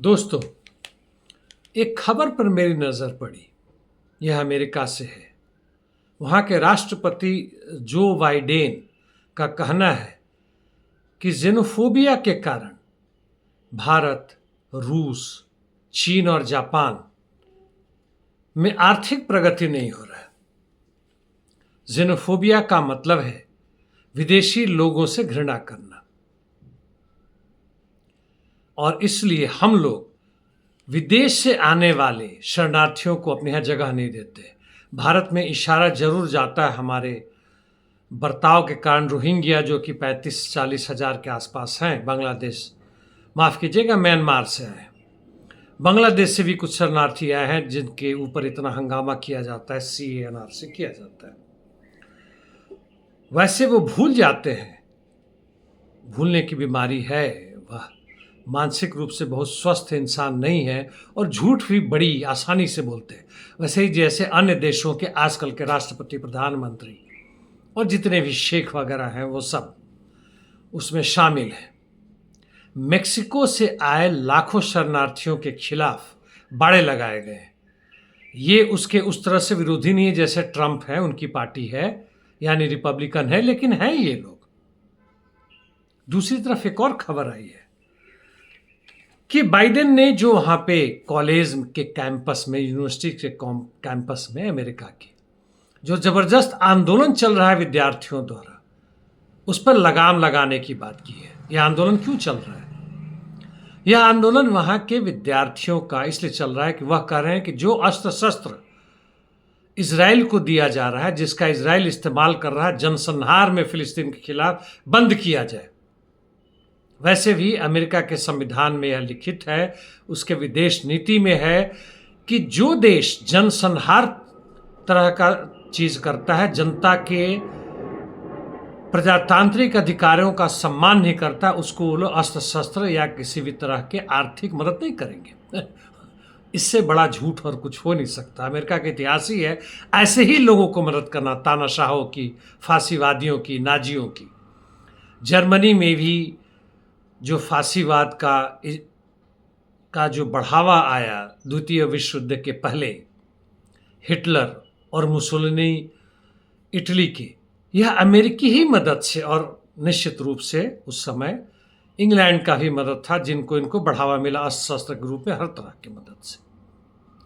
दोस्तों, एक खबर पर मेरी नज़र पड़ी। यह अमेरिका से है। वहाँ के राष्ट्रपति जो बाइडेन का कहना है कि जेनोफोबिया के कारण भारत, रूस, चीन और जापान में आर्थिक प्रगति नहीं हो रहा है। जेनोफोबिया का मतलब है विदेशी लोगों से घृणा करना, और इसलिए हम लोग विदेश से आने वाले शरणार्थियों को अपने यहाँ जगह नहीं देते। भारत में इशारा जरूर जाता है हमारे बर्ताव के कारण। रोहिंग्या जो कि 35-40 हज़ार के आसपास हैं, बांग्लादेश, माफ़ कीजिएगा, म्यांमार से आए। बांग्लादेश से भी कुछ शरणार्थी आए हैं जिनके ऊपर इतना हंगामा किया जाता है, CANR से किया जाता है। वैसे वो भूल जाते हैं, भूलने की बीमारी है, वह मानसिक रूप से बहुत स्वस्थ इंसान नहीं है और झूठ भी बड़ी आसानी से बोलते हैं। वैसे ही जैसे अन्य देशों के आजकल के राष्ट्रपति, प्रधानमंत्री और जितने भी शेख वगैरह हैं वो सब उसमें शामिल हैं। मेक्सिको से आए लाखों शरणार्थियों के खिलाफ बाड़े लगाए गए। ये उसके उस तरह से विरोधी नहीं है जैसे ट्रंप है, उनकी पार्टी है, यानी रिपब्लिकन है, लेकिन हैं ये लोग। दूसरी तरफ एक और खबर आई है कि बाइडेन ने जो वहाँ पे कॉलेज के कैंपस में, यूनिवर्सिटी के कैंपस में अमेरिका के जो ज़बरदस्त आंदोलन चल रहा है विद्यार्थियों द्वारा, उस पर लगाम लगाने की बात की है। यह आंदोलन क्यों चल रहा है? यह आंदोलन वहाँ के विद्यार्थियों का इसलिए चल रहा है कि वह कह रहे हैं कि जो अस्त्र शस्त्र इजराइल को दिया जा रहा है, जिसका इजराइल इस्तेमाल कर रहा है जनसंहार में फिलिस्तीन के खिलाफ, बंद किया जाए। वैसे भी अमेरिका के संविधान में यह लिखित है, उसके विदेश नीति में है कि जो देश जनसंहार तरह का चीज करता है, जनता के प्रजातांत्रिक अधिकारों का सम्मान नहीं करता, उसको वो लोग अस्त्र शस्त्र या किसी भी तरह के आर्थिक मदद नहीं करेंगे। इससे बड़ा झूठ और कुछ हो नहीं सकता। अमेरिका का इतिहास ही है ऐसे ही लोगों को मदद करना, तानाशाहों की, फांसीवादियों की, नाजियों की। जर्मनी में भी जो फांसीवाद का जो बढ़ावा आया द्वितीय विश्व युद्ध के पहले, हिटलर और मुसोलिनी इटली के, यह अमेरिकी ही मदद से, और निश्चित रूप से उस समय इंग्लैंड का भी मदद था, जिनको इनको बढ़ावा मिला अस्त्र शस्त्र के रूप में, हर तरह की मदद से।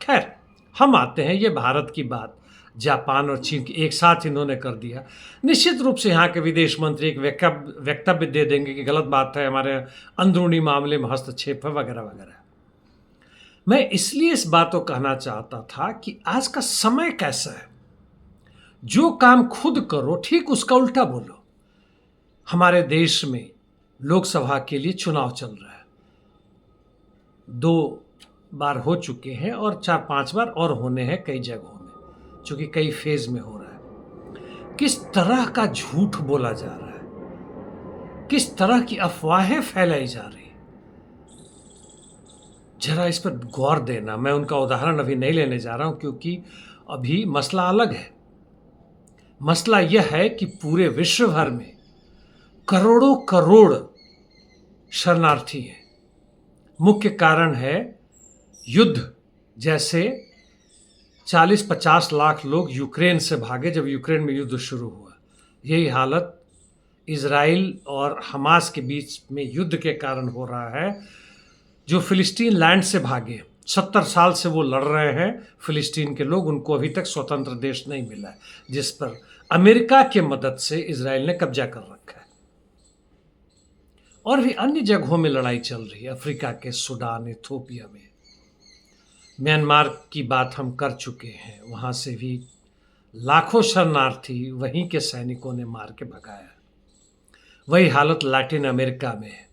खैर, हम आते हैं ये भारत की बात। जापान और चीन की एक साथ इन्होंने कर दिया। निश्चित रूप से यहाँ के विदेश मंत्री एक वक्तव्य दे देंगे कि गलत बात है, हमारे अंदरूनी मामले में हस्तक्षेप है, वगैरह वगैरह। मैं इसलिए इस बात को कहना चाहता था कि आज का समय कैसा है। जो काम खुद करो ठीक उसका उल्टा बोलो। हमारे देश में लोकसभा के लिए चुनाव चल रहा है, 2 बार हो चुके हैं और 4-5 बार और होने हैं कई जगहों में, चूंकि कई फेज में हो रहा है। किस तरह का झूठ बोला जा रहा है, किस तरह की अफवाहें फैलाई जा रही है, जरा इस पर गौर देना। मैं उनका उदाहरण अभी नहीं लेने जा रहा हूं क्योंकि अभी मसला अलग है। मसला यह है कि पूरे विश्व भर में करोड़ों करोड़ शरणार्थी हैं। मुख्य कारण है युद्ध। जैसे 40-50 लाख लोग यूक्रेन से भागे जब यूक्रेन में युद्ध शुरू हुआ। यही हालत इजराइल और हमास के बीच में युद्ध के कारण हो रहा है। जो फिलिस्तीन लैंड से भागे, 70 साल से वो लड़ रहे हैं फिलिस्तीन के लोग, उनको अभी तक स्वतंत्र देश नहीं मिला है, जिस पर अमेरिका की मदद से इजराइल ने कब्जा कर रखा है। और भी अन्य जगहों में लड़ाई चल रही है, अफ्रीका के सूडान, इथियोपिया में, म्यांमार की बात हम कर चुके हैं, वहां से भी लाखों शरणार्थी वहीं के सैनिकों ने मार के भगाया। वही हालत लैटिन अमेरिका में है।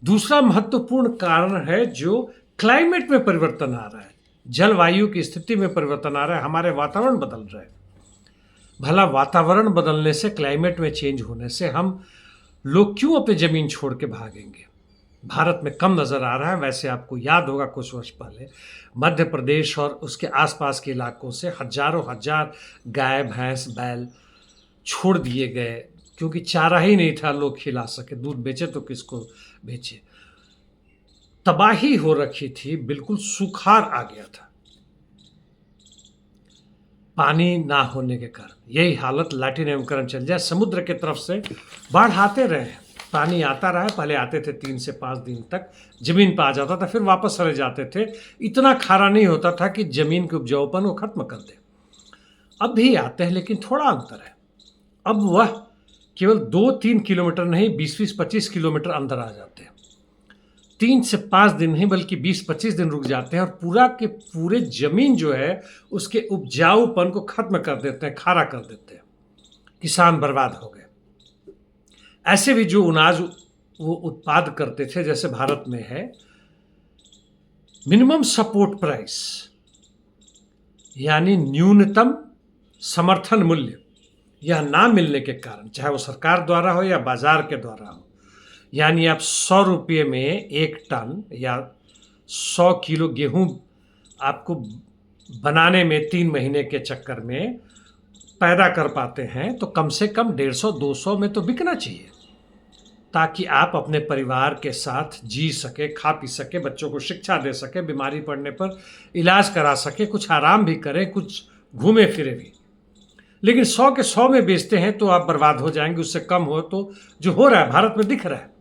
दूसरा महत्वपूर्ण कारण है जो क्लाइमेट में परिवर्तन आ रहा है, जलवायु की स्थिति में परिवर्तन आ रहा है, हमारे वातावरण बदल रहे हैं। भला वातावरण बदलने से, क्लाइमेट में चेंज होने से हम लोग क्यों अपनी जमीन छोड़ के भागेंगे? भारत में कम नजर आ रहा है। वैसे आपको याद होगा कुछ वर्ष पहले मध्य प्रदेश और उसके आसपास के इलाकों से हजारों हजार गाय, भैंस, बैल छोड़ दिए गए क्योंकि चारा ही नहीं था लोग खिला सके। दूध बेचे तो किसको बेचे। तबाही हो रखी थी, बिल्कुल सुखाड़ आ गया था पानी ना होने के कारण। यही हालत लैटिन अमेरिका में चल जाए। समुद्र के तरफ से बाढ़ आते रहे, पानी आता रहा। पहले आते थे 3 से 5 दिन तक, जमीन पर आ जाता था, फिर वापस चले जाते थे। इतना खारा नहीं होता था कि जमीन के उपजाऊपन को खत्म कर दे। अब भी आते हैं, लेकिन थोड़ा अंतर है। अब वह केवल 2-3 किलोमीटर नहीं, 20-25 किलोमीटर अंदर आ जाते हैं। 3 से 5 दिन नहीं, बल्कि 20-25 दिन रुक जाते हैं, और पूरा के पूरे जमीन जो है उसके उपजाऊपन को खत्म कर देते हैं, खारा कर देते हैं। किसान बर्बाद हो गए। ऐसे भी जो अनाज वो उत्पाद करते थे, जैसे भारत में है मिनिमम सपोर्ट प्राइस, यानी न्यूनतम समर्थन मूल्य, यह ना मिलने के कारण, चाहे वो सरकार द्वारा हो या बाजार के द्वारा हो, यानी आप 100 रुपये में 1 टन या 100 किलो गेहूं आपको बनाने में 3 महीने के चक्कर में पैदा कर पाते हैं, तो कम से कम 150-200 में तो बिकना चाहिए, ताकि आप अपने परिवार के साथ जी सके, खा पी सके, बच्चों को शिक्षा दे सके, बीमारी पड़ने पर इलाज करा सके, कुछ आराम भी करें, कुछ घूमे फिरे भी। लेकिन 100 के 100 में बेचते हैं तो आप बर्बाद हो जाएंगे। उससे कम हो तो जो हो रहा है भारत में दिख रहा है।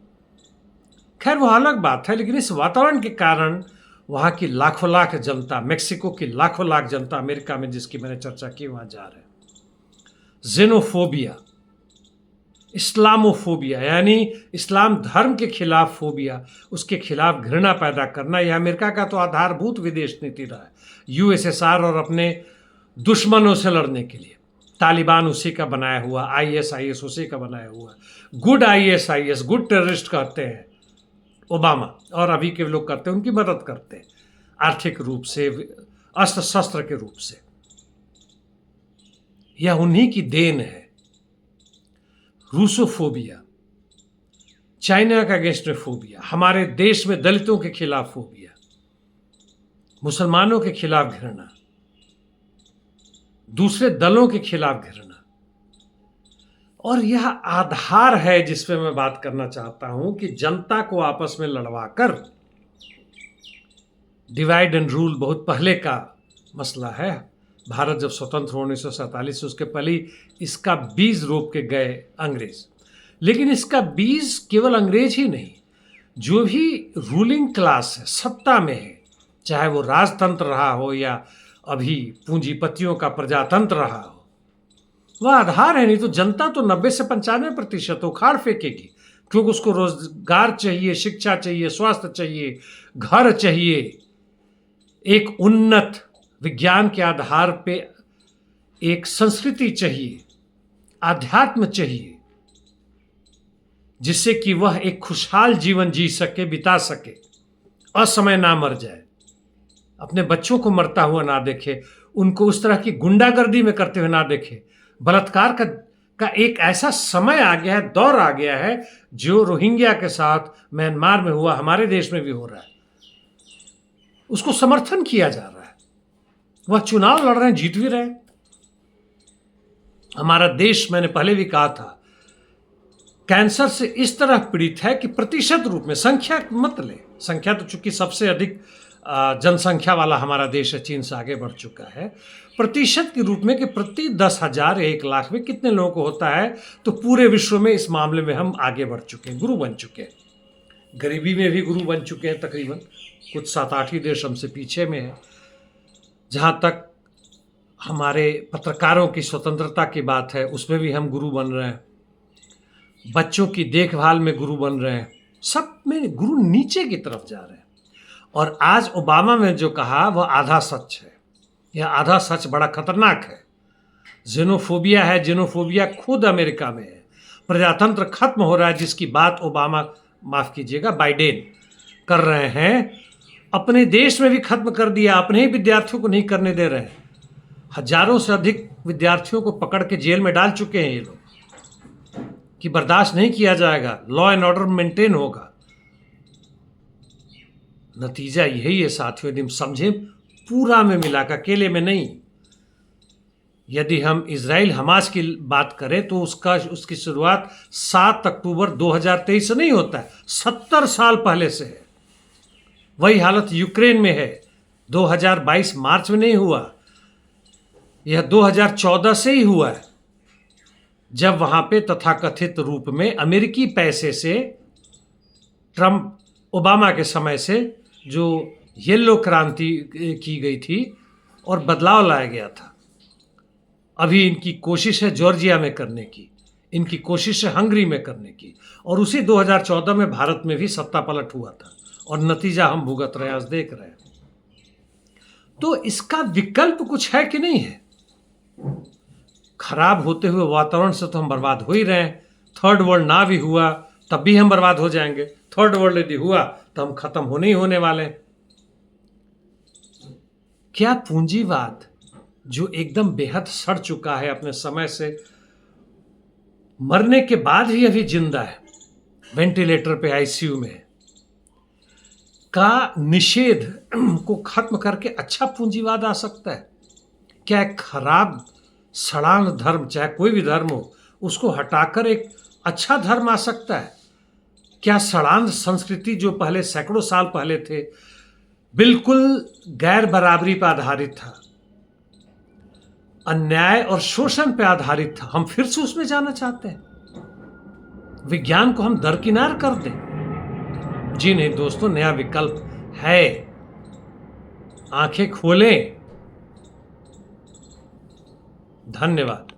खैर वो अलग बात है, लेकिन इस वातावरण के कारण वहाँ की लाखों लाख जनता, मेक्सिको की लाखों लाख जनता, अमेरिका में जिसकी मैंने चर्चा की, वहाँ जा रहे हैं। जेनोफोबिया, इस्लामोफोबिया, यानी इस्लाम धर्म के खिलाफ फोबिया, उसके खिलाफ घृणा पैदा करना, यह अमेरिका का तो आधारभूत विदेश नीति रहा है, यूएसएसआर और अपने दुश्मनों से लड़ने के लिए। तालिबान उसी का बनाया हुआ, आईएसआईएस उसी का बनाया हुआ। गुड आईएसआईएस, गुड टेररिस्ट कहते हैं ओबामा, और अभी के लोग करते हैं, उनकी मदद करते हैं आर्थिक रूप से, अस्त्र शस्त्र के रूप से। यह उन्हीं की देन है। रूसोफोबिया, चाइना का अगेंस्ट में फोबिया, हमारे देश में दलितों के खिलाफ फोबिया, मुसलमानों के खिलाफ घृणा, दूसरे दलों के खिलाफ घृणा। और यह आधार है जिसपे मैं बात करना चाहता हूं कि जनता को आपस में लड़वाकर, डिवाइड एंड रूल बहुत पहले का मसला है। भारत जब स्वतंत्र हुआ 1947 से, उसके पहले इसका बीज रोप के गए अंग्रेज। लेकिन इसका बीज केवल अंग्रेज ही नहीं, जो भी रूलिंग क्लास है, सत्ता में है, चाहे वो राजतंत्र रहा हो या अभी पूंजीपतियों का प्रजातंत्र रहा हो, वह आधार है। नहीं तो जनता तो 90 से 95% उखाड़ फेंकेगी, क्योंकि उसको रोजगार चाहिए, शिक्षा चाहिए, स्वास्थ्य चाहिए, घर चाहिए, एक उन्नत विज्ञान के आधार पे एक संस्कृति चाहिए, आध्यात्म चाहिए, जिससे कि वह एक खुशहाल जीवन जी सके, बिता सके, असमय ना मर जाए, अपने बच्चों को मरता हुआ ना देखे, उनको उस तरह की गुंडागर्दी में करते हुए ना देखे। बलात्कार का एक ऐसा समय आ गया है, दौर आ गया है, जो रोहिंग्या के साथ म्यांमार में हुआ, हमारे देश में भी हो रहा है, उसको समर्थन किया जा रहा है। वह चुनाव लड़ रहे हैं, जीत भी रहे हैं। हमारा देश, मैंने पहले भी कहा था, कैंसर से इस तरह पीड़ित है कि प्रतिशत रूप में, संख्या मत ले, संख्या तो चूंकि सबसे अधिक जनसंख्या वाला हमारा देश है, चीन से आगे बढ़ चुका है, प्रतिशत के रूप में कि प्रति 10,000 1 लाख में कितने लोगों को होता है, तो पूरे विश्व में इस मामले में हम आगे बढ़ चुके हैं, गुरु बन चुके हैं। गरीबी में भी गुरु बन चुके हैं तकरीबन, कुछ 7-8 ही देश हमसे पीछे में है। जहाँ तक हमारे पत्रकारों की स्वतंत्रता की बात है, उसमें भी हम गुरु बन रहे हैं, बच्चों की देखभाल में गुरु बन रहे हैं, सब में गुरु नीचे की तरफ जा रहे हैं। और आज ओबामा ने जो कहा वह आधा सच है। यह आधा सच बड़ा खतरनाक है। जेनोफोबिया है, जेनोफोबिया खुद अमेरिका में है। प्रजातंत्र खत्म हो रहा है, जिसकी बात ओबामा, माफ कीजिएगा, बाइडेन कर रहे हैं। अपने देश में भी खत्म कर दिया, अपने ही विद्यार्थियों को नहीं करने दे रहे हैं। हजारों से अधिक विद्यार्थियों को पकड़ के जेल में डाल चुके हैं ये लोग, कि बर्दाश्त नहीं किया जाएगा, लॉ एंड ऑर्डर मेंटेन होगा। नतीजा यही है साथियों, यदि हम समझें, पूरा में मिलाकर, अकेले में नहीं। यदि हम इजराइल हमास की बात करें तो उसकी शुरुआत 7 अक्टूबर 2023 से नहीं होता है, 70 साल पहले से है। वही हालत यूक्रेन में है। 2022 मार्च में नहीं हुआ, यह 2014 से ही हुआ है, जब वहां पे तथाकथित रूप में अमेरिकी पैसे से ट्रंप ओबामा के समय से जो येलो क्रांति की गई थी और बदलाव लाया गया था। अभी इनकी कोशिश है जॉर्जिया में करने की, इनकी कोशिश है हंगरी में करने की, और उसी 2014 में भारत में भी सत्ता पलट हुआ था और नतीजा हम भुगत रहे हैं, आज देख रहे हैं। तो इसका विकल्प कुछ है कि नहीं है? खराब होते हुए वातावरण से तो हम बर्बाद हो ही रहे हैं। थर्ड वर्ल्ड ना भी हुआ तब भी हम बर्बाद हो जाएंगे, थर्ड वर्ल्ड यदि हुआ तो हम खत्म होने ही होने वाले हैं। क्या पूंजीवाद जो एकदम बेहद सड़ चुका है अपने समय से, मरने के बाद भी अभी जिंदा है, वेंटिलेटर पे आईसीयू में, का निषेध को खत्म करके अच्छा पूंजीवाद आ सकता है? क्या एक खराब सड़ान धर्म, चाहे कोई भी धर्म हो, उसको हटाकर एक अच्छा धर्म आ सकता है? क्या सड़ान संस्कृति जो पहले सैकड़ों साल पहले थे, बिल्कुल गैर बराबरी पर आधारित था, अन्याय और शोषण पर आधारित था, हम फिर से उसमें जाना चाहते हैं? विज्ञान को हम दरकिनार कर दें? जी नहीं दोस्तों, नया विकल्प है, आंखें खोलें। धन्यवाद।